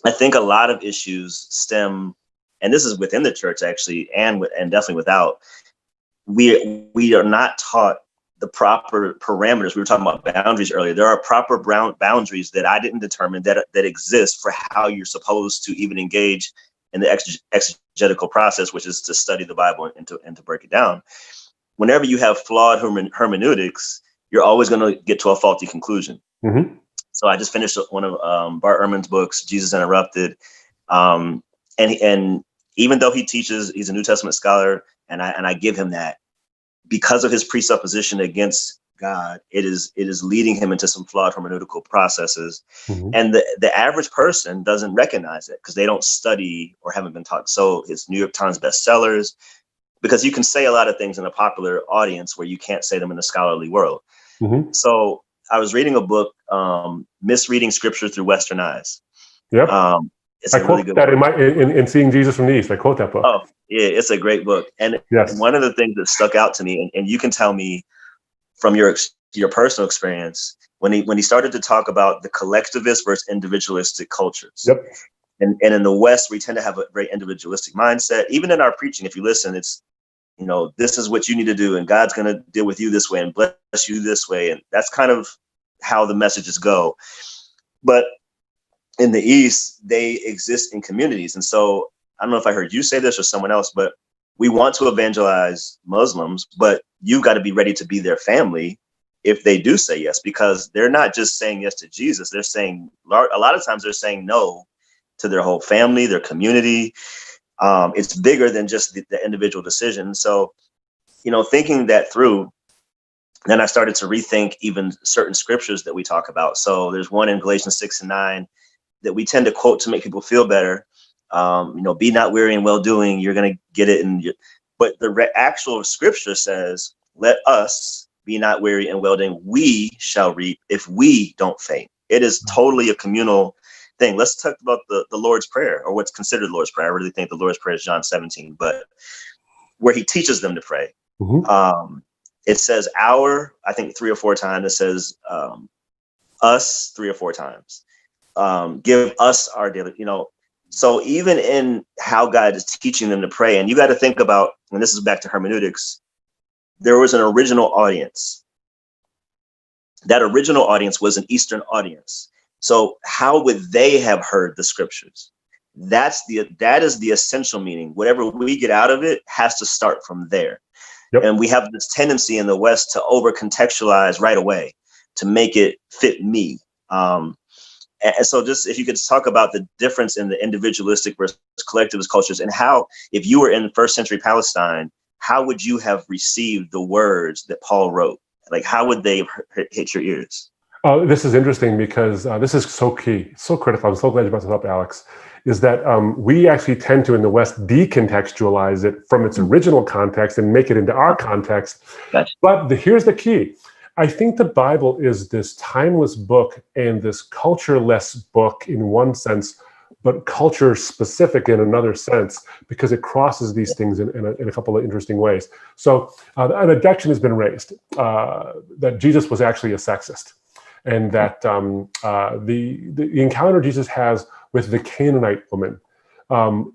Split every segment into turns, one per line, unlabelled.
I think a lot of issues stem, and this is within the church actually, and definitely without. We are not taught the proper parameters. We were talking about boundaries earlier. There are proper boundaries that I didn't determine that exist for how you're supposed to even engage in the exegetical process, which is to study the Bible and to break it down. Whenever you have flawed hermeneutics, you're always going to get to a faulty conclusion.
Mm-hmm.
So I just finished one of Bart Ehrman's books, Jesus Interrupted. And even though he's a New Testament scholar, and I give him that, because of his presupposition against God, it is leading him into some flawed hermeneutical processes.
Mm-hmm.
And the average person doesn't recognize it because they don't study or haven't been taught. So it's New York Times bestsellers, because you can say a lot of things in a popular audience where you can't say them in the scholarly world.
Mm-hmm.
So I was reading a book, Misreading Scripture Through Western Eyes.
Yep.
It's
I
a really
quote
good
that
book.
in Seeing Jesus from the East. I quote that book.
Oh, yeah, it's a great book. And
yes.
One of the things that stuck out to me, and you can tell me from your personal experience, when he started to talk about the collectivist versus individualistic cultures.
Yep.
And in the West, we tend to have a very individualistic mindset. Even in our preaching, if you listen, it's, this is what you need to do, and God's going to deal with you this way and bless you this way. And that's kind of how the messages go. But in the East, they exist in communities. And so I don't know if I heard you say this or someone else, but we want to evangelize Muslims, but you've got to be ready to be their family if they do say yes, because they're not just saying yes to Jesus. They're saying, a lot of times they're saying no to their whole family, their community. It's bigger than just the individual decision. So, thinking that through, then I started to rethink even certain scriptures that we talk about. So there's one in Galatians 6:9 that we tend to quote to make people feel better. Be not weary in well-doing. You're going to get it. But the actual scripture says, let us be not weary in well-doing. We shall reap if we don't faint. It is totally a communal thing. Let's talk about the Lord's Prayer, or what's considered the Lord's Prayer. I really think the Lord's Prayer is John 17, but where he teaches them to pray.
Mm-hmm.
It says I think 3 or 4 times. It says us 3 or 4 times. Give us our daily, So even in how God is teaching them to pray, and you got to think about, and this is back to hermeneutics, there was an original audience. That original audience was an Eastern audience. So how would they have heard the scriptures? That is the essential meaning. Whatever we get out of it has to start from there.
Yep.
And we have this tendency in the West to over contextualize right away, to make it fit me. And so just if you could talk about the difference in the individualistic versus collectivist cultures, and how, if you were in first century Palestine, how would you have received the words that Paul wrote? Like, how would they hit your ears?
This is interesting because this is so key, so critical. I'm so glad you brought this up, Alex, is that we actually tend to, in the West, decontextualize it from its original context and make it into our context.
Gotcha.
But here's the key. I think the Bible is this timeless book and this cultureless book in one sense, but culture specific in another sense, because it crosses these things in a couple of interesting ways. So an objection has been raised that Jesus was actually a sexist, and that the encounter Jesus has with the Canaanite woman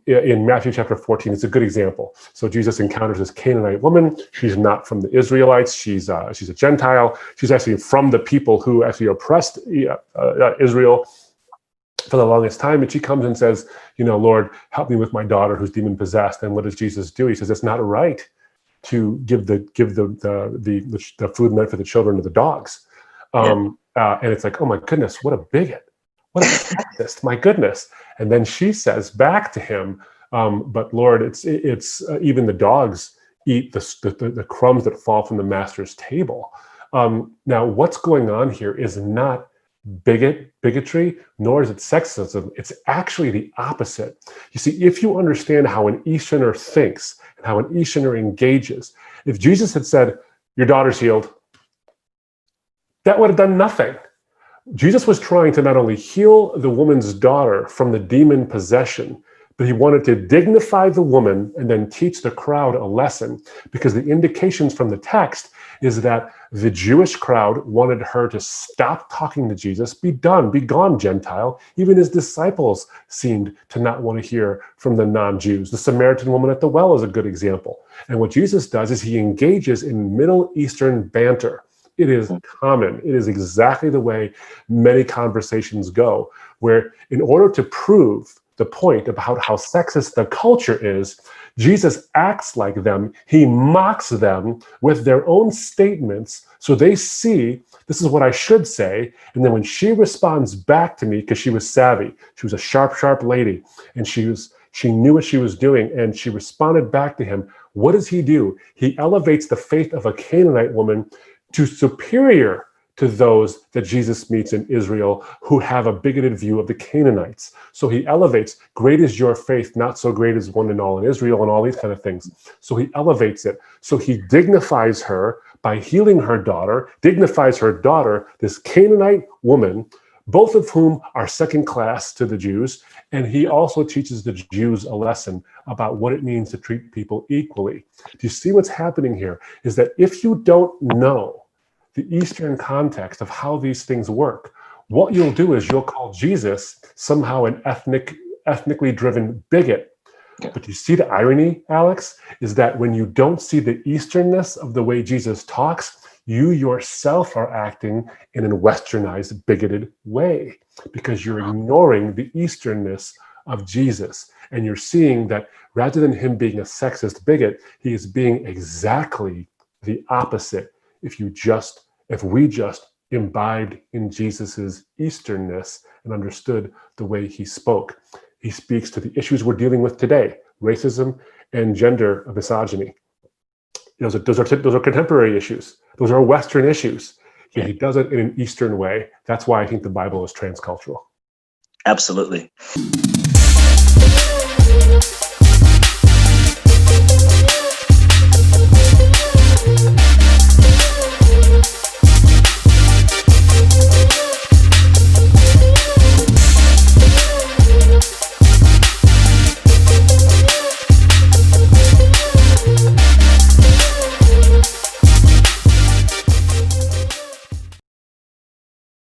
in Matthew chapter 14 is a good example. So Jesus encounters this Canaanite woman. She's not from the Israelites. She's a Gentile. She's actually from the people who actually oppressed Israel for the longest time. And she comes and says, Lord, help me with my daughter who's demon possessed. And what does Jesus do? He says, it's not right to give the food meant for the children to the dogs. And it's like, oh my goodness, what a bigot. What a sexist, my goodness. And then she says back to him, but Lord, it's even the dogs eat the crumbs that fall from the master's table. Now, what's going on here is not bigotry, nor is it sexism. It's actually the opposite. You see, if you understand how an Easterner thinks and how an Easterner engages, if Jesus had said, your daughter's healed, that would have done nothing. Jesus was trying to not only heal the woman's daughter from the demon possession, but he wanted to dignify the woman and then teach the crowd a lesson, because the indications from the text is that the Jewish crowd wanted her to stop talking to Jesus, be done, be gone, Gentile. Even his disciples seemed to not want to hear from the non-Jews. The Samaritan woman at the well is a good example. And what Jesus does is he engages in Middle Eastern banter. It is common. It is exactly the way many conversations go, where in order to prove the point about how sexist the culture is, Jesus acts like them. He mocks them with their own statements so they see this is what I should say. And then when she responds back to me, because she was savvy, she was a sharp, sharp lady, and she knew what she was doing, and she responded back to him. What does he do? He elevates the faith of a Canaanite woman to superior to those that Jesus meets in Israel who have a bigoted view of the Canaanites. So he elevates, great is your faith, not so great as one and all in Israel, and all these kind of things. So he elevates it. So he dignifies her by healing her daughter, dignifies her daughter, this Canaanite woman, both of whom are second class to the Jews. And he also teaches the Jews a lesson about what it means to treat people equally. Do you see what's happening here? Is that if you don't know the Eastern context of how these things work, what you'll do is you'll call Jesus somehow an ethnically driven bigot. But you see the irony, Alex, is that when you don't see the Easternness of the way Jesus talks, you yourself are acting in a westernized, bigoted way because you're ignoring the Easternness of Jesus. And you're seeing that rather than him being a sexist bigot, he is being exactly the opposite. If we just imbibed in Jesus's Easternness and understood the way he spoke. He speaks to the issues we're dealing with today, racism and gender misogyny. Those are contemporary issues. Those are Western issues. Yet he does it in an Eastern way. That's why I think the Bible is transcultural.
Absolutely.